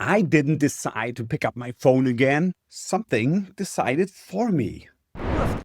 I didn't decide to pick up my phone again. Something decided for me.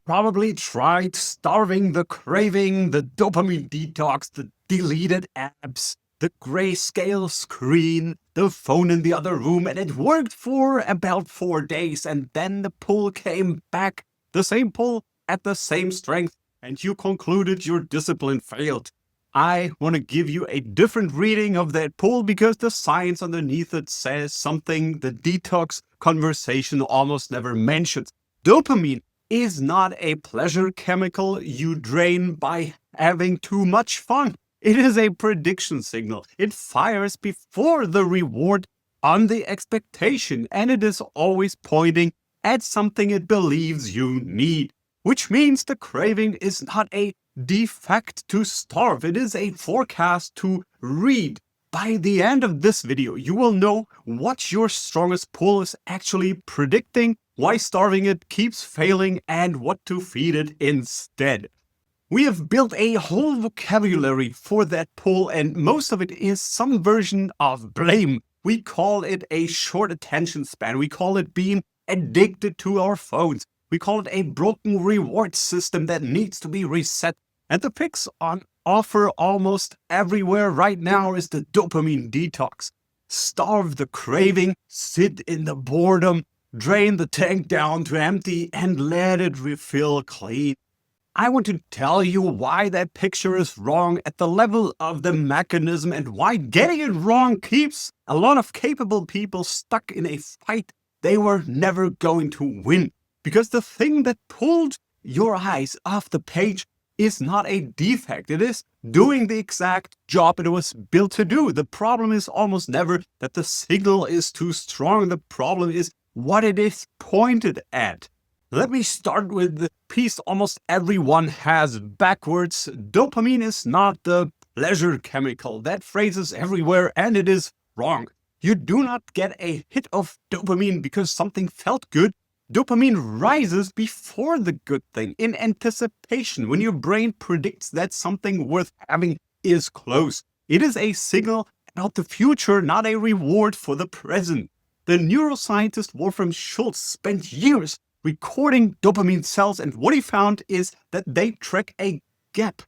Probably tried starving the craving, the dopamine detox, the deleted apps, the grayscale screen, the phone in the other room, and it worked for about 4 days, and then the pull came back. The same pull at the same strength, and you concluded your discipline failed. I want to give you a different reading of that pull because the science underneath it says something the detox conversation almost never mentions. Dopamine is not a pleasure chemical you drain by having too much fun. It is a prediction signal. It fires before the reward on the expectation, and it is always pointing at something it believes you need, which means the craving is not a defect to starve. It is a forecast to read. By the end of this video, you will know what your strongest pull is actually predicting, why starving it keeps failing, and what to feed it instead. We have built a whole vocabulary for that pull, and most of it is some version of blame. We call it a short attention span. We call it being addicted to our phones. We call it a broken reward system that needs to be reset. And the fix on offer almost everywhere right now is the dopamine detox. Starve the craving, sit in the boredom, drain the tank down to empty, and let it refill clean. I want to tell you why that picture is wrong at the level of the mechanism and why getting it wrong keeps a lot of capable people stuck in a fight they were never going to win. Because the thing that pulled your eyes off the page is not a defect. It is doing the exact job it was built to do. The problem is almost never that the signal is too strong. The problem is what it is pointed at. Let me start with the piece almost everyone has backwards. Dopamine is not the pleasure chemical. That phrase is everywhere and it is wrong. You do not get a hit of dopamine because something felt good. Dopamine rises before the good thing, in anticipation, when your brain predicts that something worth having is close. It is a signal about the future, not a reward for the present. The neuroscientist Wolfram Schultz spent years recording dopamine cells, and what he found is that they track a gap.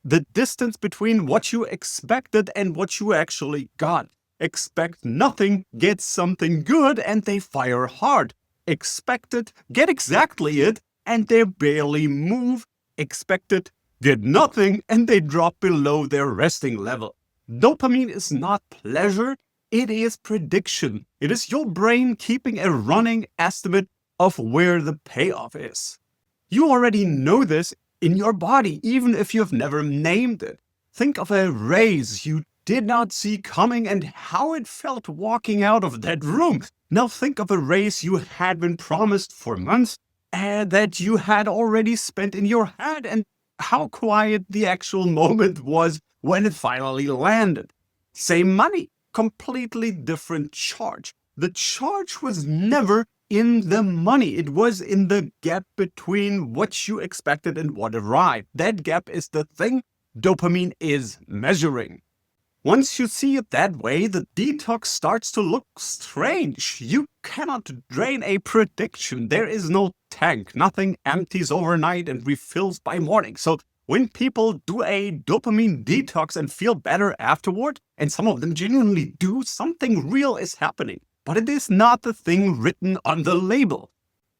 The distance between what you expected and what you actually got. Expect nothing, get something good, and they fire hard. Expected, get exactly it, and they barely move. Expected, get nothing, and they drop below their resting level. Dopamine is not pleasure, it is prediction. It is your brain keeping a running estimate of where the payoff is. You already know this in your body, even if you've never named it. Think of a race you did not see coming and how it felt walking out of that room. Now think of a race you had been promised for months and that you had already spent in your head and how quiet the actual moment was when it finally landed. Same money, completely different charge. The charge was never in the money. It was in the gap between what you expected and what arrived. That gap is the thing dopamine is measuring. Once you see it that way, the detox starts to look strange. You cannot drain a prediction. There is no tank. Nothing empties overnight and refills by morning. So when people do a dopamine detox and feel better afterward, and some of them genuinely do, something real is happening. But it is not the thing written on the label.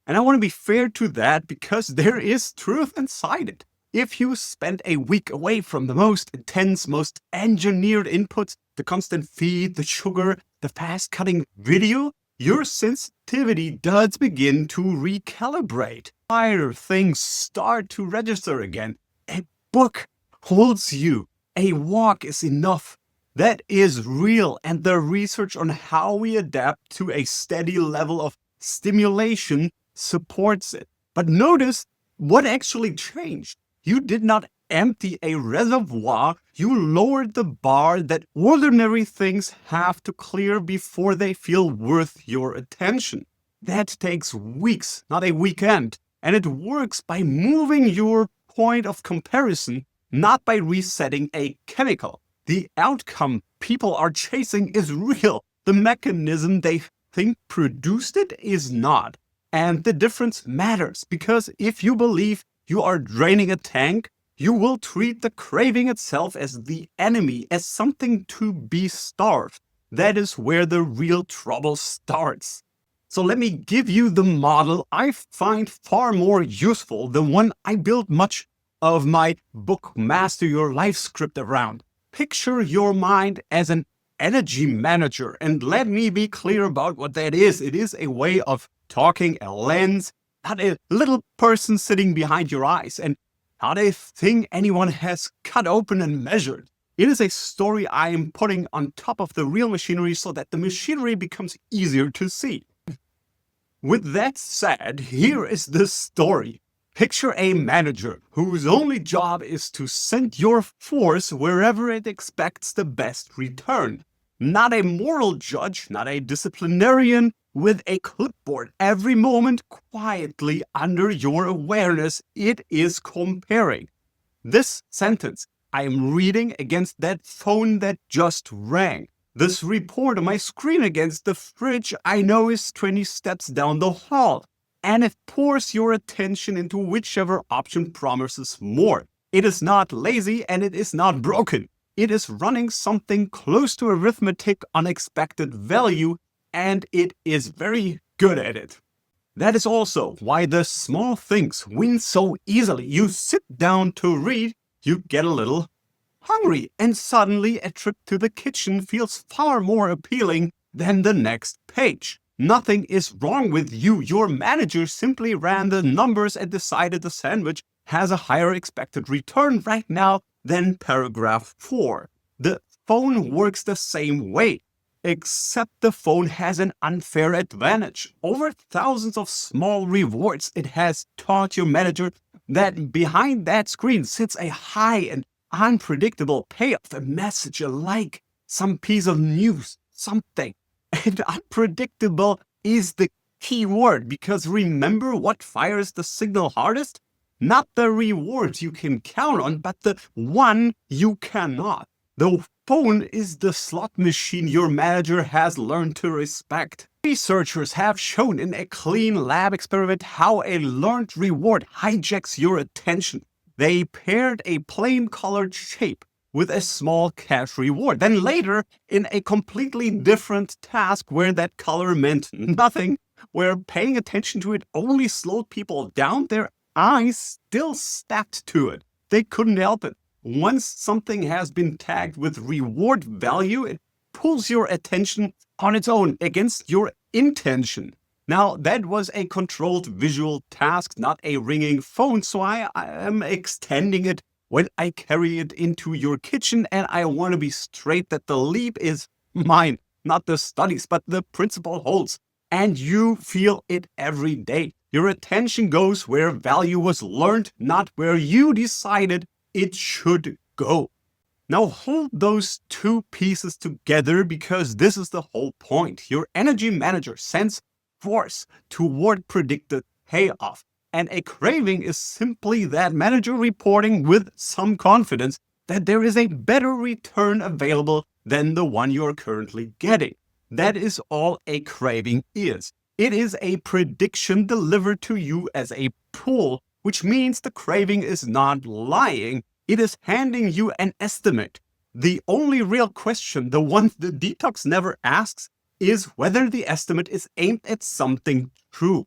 And I want to be fair to that because there is truth inside it. If you spend a week away from the most intense, most engineered inputs, the constant feed, the sugar, the fast-cutting video, your sensitivity does begin to recalibrate. Higher things start to register again. A book holds you. A walk is enough. That is real, and the research on how we adapt to a steady level of stimulation supports it. But notice what actually changed. You did not empty a reservoir, you lowered the bar that ordinary things have to clear before they feel worth your attention. That takes weeks, not a weekend, and it works by moving your point of comparison, not by resetting a chemical. The outcome people are chasing is real. The mechanism they think produced it is not. And the difference matters, because if you believe you are draining a tank, you will treat the craving itself as the enemy, as something to be starved. That is where the real trouble starts. So let me give you the model I find far more useful, the one I built much of my book Master Your Life script around. Picture your mind as an energy manager, and let me be clear about what that is. It is a way of talking, a lens, not a little person sitting behind your eyes, and not a thing anyone has cut open and measured. It is a story I am putting on top of the real machinery so that the machinery becomes easier to see. With that said, here is the story. Picture a manager whose only job is to send your force wherever it expects the best return. Not a moral judge, not a disciplinarian with a clipboard every moment quietly under your awareness. It is comparing. This sentence I am reading against that phone that just rang. This report on my screen against the fridge I know is 20 steps down the hall. And it pours your attention into whichever option promises more. It is not lazy and it is not broken. It is running something close to arithmetic unexpected value, and it is very good at it. That is also why the small things win so easily. You sit down to read, you get a little hungry, and suddenly a trip to the kitchen feels far more appealing than the next page. Nothing is wrong with you. Your manager simply ran the numbers and decided the sandwich has a higher expected return right now than paragraph 4. The phone works the same way, except the phone has an unfair advantage. Over thousands of small rewards, it has taught your manager that behind that screen sits a high and unpredictable payoff, a message, a like, some piece of news, something. And unpredictable is the key word, because remember what fires the signal hardest? Not the rewards you can count on, but the one you cannot. The phone is the slot machine your manager has learned to respect. Researchers have shown in a clean lab experiment how a learned reward hijacks your attention. They paired a plain colored shape with a small cash reward. Then later, in a completely different task where that color meant nothing, where paying attention to it only slowed people down, their eyes still stacked to it. They couldn't help it. Once something has been tagged with reward value, it pulls your attention on its own against your intention. Now, that was a controlled visual task, not a ringing phone, so I am extending it when I carry it into your kitchen, and I want to be straight that the leap is mine, not the studies, but the principle holds. And you feel it every day. Your attention goes where value was learned, not where you decided it should go. Now hold those two pieces together, because this is the whole point. Your energy manager sends force toward predicted payoff. And a craving is simply that manager reporting with some confidence that there is a better return available than the one you're currently getting. That is all a craving is. It is a prediction delivered to you as a pull, which means the craving is not lying. It is handing you an estimate. The only real question, the one the detox never asks, is whether the estimate is aimed at something true.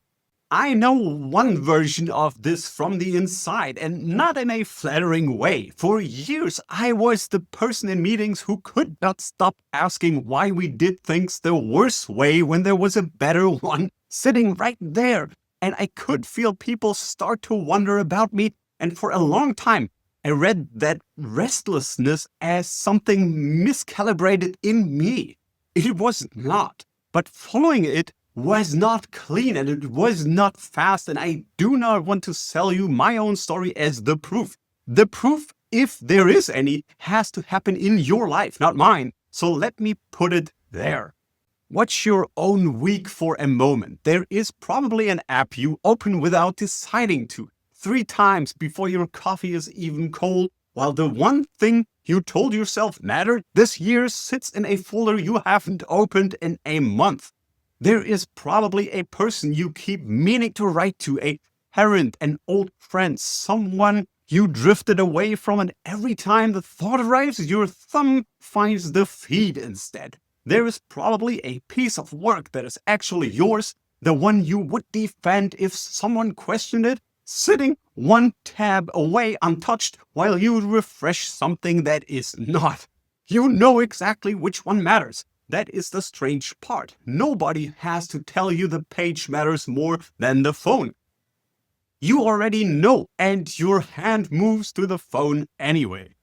I know one version of this from the inside, and not in a flattering way. For years, I was the person in meetings who could not stop asking why we did things the worst way when there was a better one sitting right there. And I could feel people start to wonder about me, and for a long time, I read that restlessness as something miscalibrated in me. It was not, but following it was not clean, and it was not fast, and I do not want to sell you my own story as the proof. The proof, if there is any, has to happen in your life, not mine. So let me put it there. Watch your own week for a moment. There is probably an app you open without deciding to. 3 times before your coffee is even cold, while the one thing you told yourself mattered this year sits in a folder you haven't opened in a month. There is probably a person you keep meaning to write to, a parent, an old friend, someone you drifted away from, and every time the thought arrives, your thumb finds the feed instead. There is probably a piece of work that is actually yours, the one you would defend if someone questioned it, sitting one tab away untouched while you refresh something that is not. You know exactly which one matters. That is the strange part. Nobody has to tell you the page matters more than the phone. You already know, and your hand moves to the phone anyway.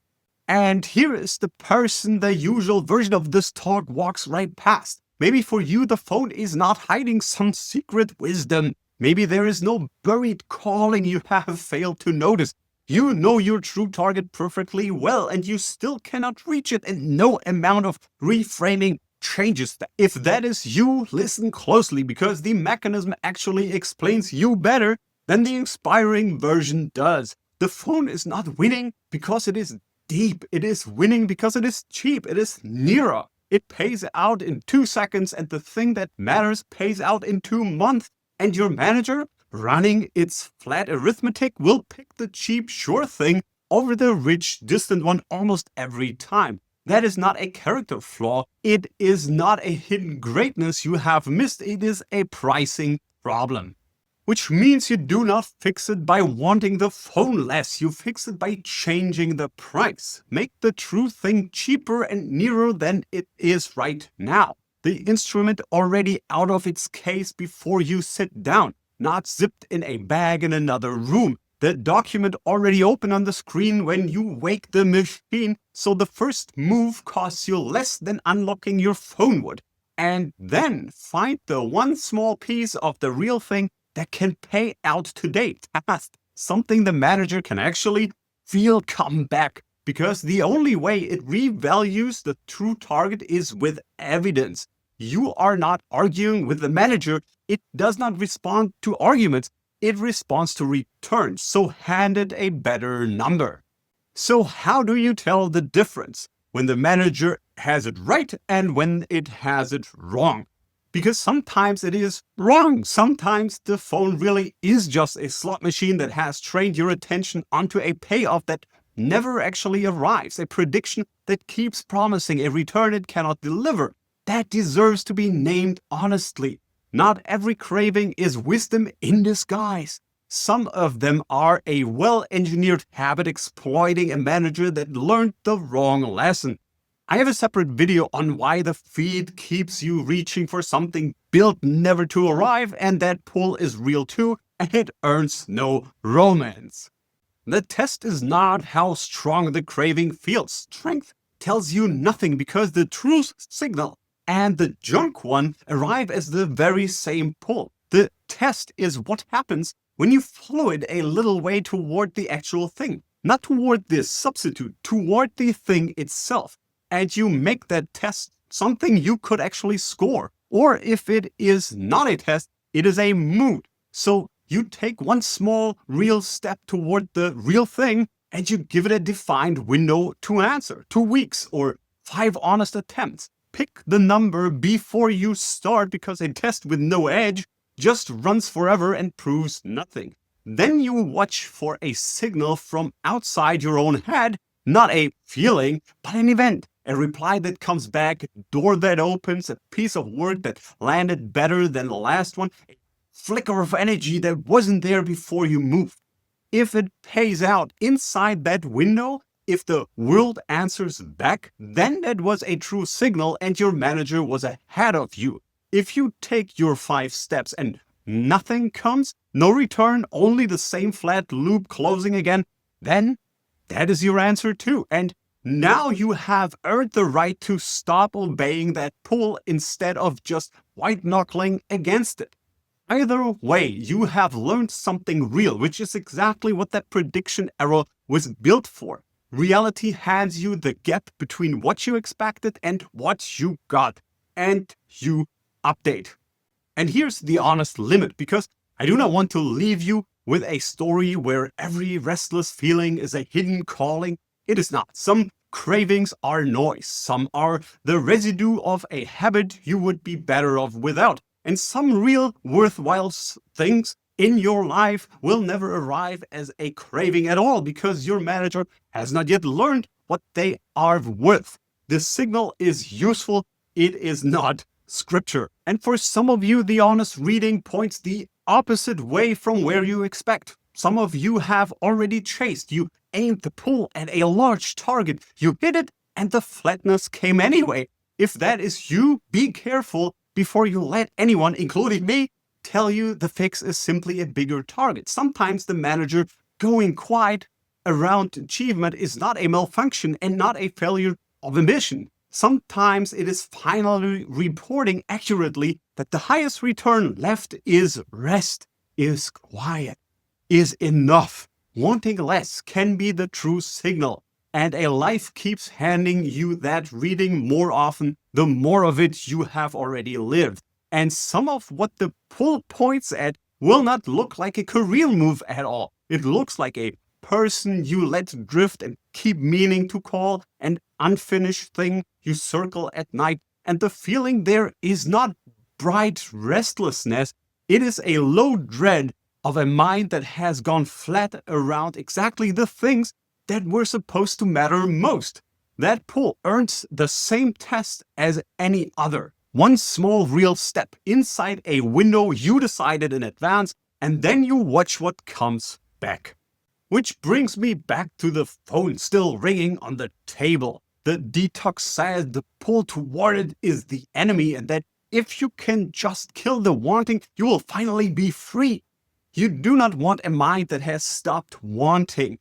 And here is the person the usual version of this talk walks right past. Maybe for you the phone is not hiding some secret wisdom. Maybe there is no buried calling you have failed to notice. You know your true target perfectly well, and you still cannot reach it, and no amount of reframing changes that. If that is you, listen closely, because the mechanism actually explains you better than the inspiring version does. The phone is not winning because it is deep. It is winning because it is cheap. It is nearer. It pays out in 2 seconds, and the thing that matters pays out in 2 months. And your manager, running its flat arithmetic, will pick the cheap, sure thing over the rich, distant one almost every time. That is not a character flaw. It is not a hidden greatness you have missed. It is a pricing problem. Which means you do not fix it by wanting the phone less. You fix it by changing the price. Make the true thing cheaper and nearer than it is right now. The instrument already out of its case before you sit down, not zipped in a bag in another room. The document already open on the screen when you wake the machine, so the first move costs you less than unlocking your phone would. And then find the one small piece of the real thing that can pay out today. Task, something the manager can actually feel come back, because the only way it revalues the true target is with evidence. You are not arguing with the manager. It does not respond to arguments. It responds to returns, so hand it a better number. So how do you tell the difference when the manager has it right and when it has it wrong? Because sometimes it is wrong. Sometimes the phone really is just a slot machine that has trained your attention onto a payoff that never actually arrives, a prediction that keeps promising a return it cannot deliver. That deserves to be named honestly. Not every craving is wisdom in disguise. Some of them are a well-engineered habit exploiting a manager that learned the wrong lesson. I have a separate video on why the feed keeps you reaching for something built never to arrive, and that pull is real too, and it earns no romance. The test is not how strong the craving feels. Strength tells you nothing because the true signal and the junk one arrive as the very same pull. The test is what happens when you follow it a little way toward the actual thing, not toward the substitute, toward the thing itself. And you make that test something you could actually score. Or if it is not a test, it is a mood. So you take one small real step toward the real thing and you give it a defined window to answer, 2 weeks or 5 honest attempts. Pick the number before you start, because a test with no edge just runs forever and proves nothing. Then you watch for a signal from outside your own head, not a feeling, but an event. A reply that comes back, a door that opens, a piece of work that landed better than the last one, a flicker of energy that wasn't there before you moved. If it pays out inside that window, if the world answers back, then that was a true signal and your manager was ahead of you. If you take your 5 steps and nothing comes, no return, only the same flat loop closing again, then that is your answer too. And now you have earned the right to stop obeying that pull instead of just white-knuckling against it. Either way, you have learned something real, which is exactly what that prediction error was built for. Reality hands you the gap between what you expected and what you got, and you update. And here's the honest limit, because I do not want to leave you with a story where every restless feeling is a hidden calling. It is not. Some cravings are noise. Some are the residue of a habit you would be better off without. And some real worthwhile things in your life will never arrive as a craving at all because your manager has not yet learned what they are worth. The signal is useful. It is not scripture. And for some of you, the honest reading points the opposite way from where you expect. Some of you have already chased. You aimed the pull at a large target. You hit it and the flatness came anyway. If that is you, be careful before you let anyone, including me, tell you the fix is simply a bigger target. Sometimes the manager going quiet around achievement is not a malfunction and not a failure of ambition. Sometimes it is finally reporting accurately that the highest return left is rest, is quiet, is enough. Wanting less can be the true signal. And a life keeps handing you that reading more often, the more of it you have already lived. And some of what the pull points at will not look like a career move at all. It looks like a person you let drift and keep meaning to call, an unfinished thing you circle at night. And the feeling there is not bright restlessness. It is a low dread of a mind that has gone flat around exactly the things that were supposed to matter most. That pull earns the same test as any other. One small real step inside a window you decided in advance, and then you watch what comes back. Which brings me back to the phone still ringing on the table. The detox says the pull toward it is the enemy, and that if you can just kill the wanting, you will finally be free. You do not want a mind that has stopped wanting.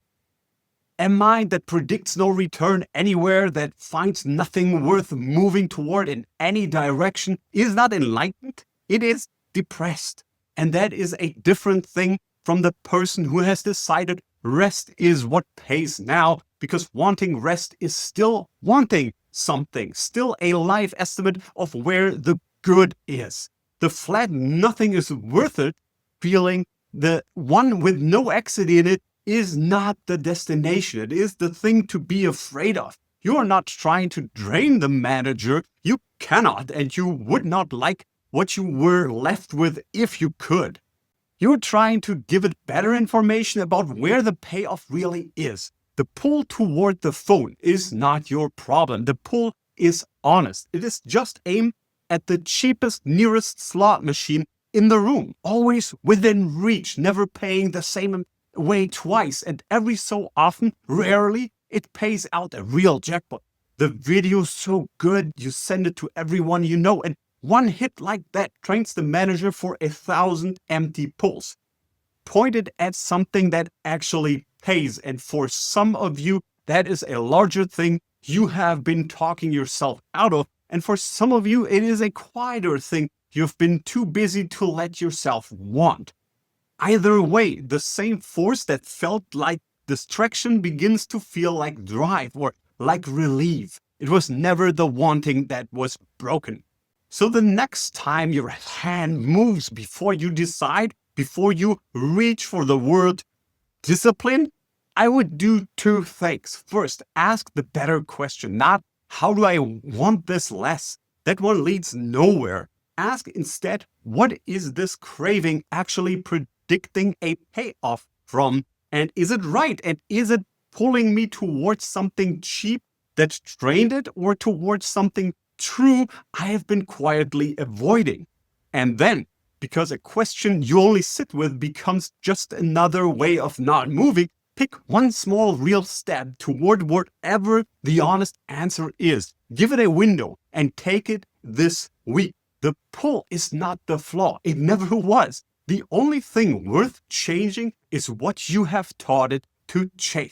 A mind that predicts no return anywhere, that finds nothing worth moving toward in any direction, is not enlightened. It is depressed. And that is a different thing from the person who has decided rest is what pays now, because wanting rest is still wanting something, still a life estimate of where the good is. The flat nothing is worth it feeling, the one with no exit in it, is not the destination. It is the thing to be afraid of. You are not trying to drain the manager. You cannot, and you would not like what you were left with if you could. You're trying to give it better information about where the payoff really is. The pull toward the phone is not your problem. The pull is honest. It is just aimed at the cheapest, nearest slot machine in the room, always within reach, never paying the same way twice, and every so often, rarely, it pays out a real jackpot. The video's so good, you send it to everyone you know, and one hit like that trains the manager for 1,000 empty pulls, pointed at something that actually pays. And for some of you, that is a larger thing you have been talking yourself out of. And for some of you, it is a quieter thing you've been too busy to let yourself want. Either way, the same force that felt like distraction begins to feel like drive or like relief. It was never the wanting that was broken. So the next time your hand moves before you decide, before you reach for the word discipline, I would do two things. First, ask the better question, not how do I want this less? That one leads nowhere. Ask instead, what is this craving actually predicting a payoff from? And is it right? And is it pulling me towards something cheap that drained it, or towards something true I have been quietly avoiding? And then, because a question you only sit with becomes just another way of not moving, pick one small real step toward whatever the honest answer is. Give it a window and take it this week. The pull is not the flaw. It never was. The only thing worth changing is what you have taught it to chase.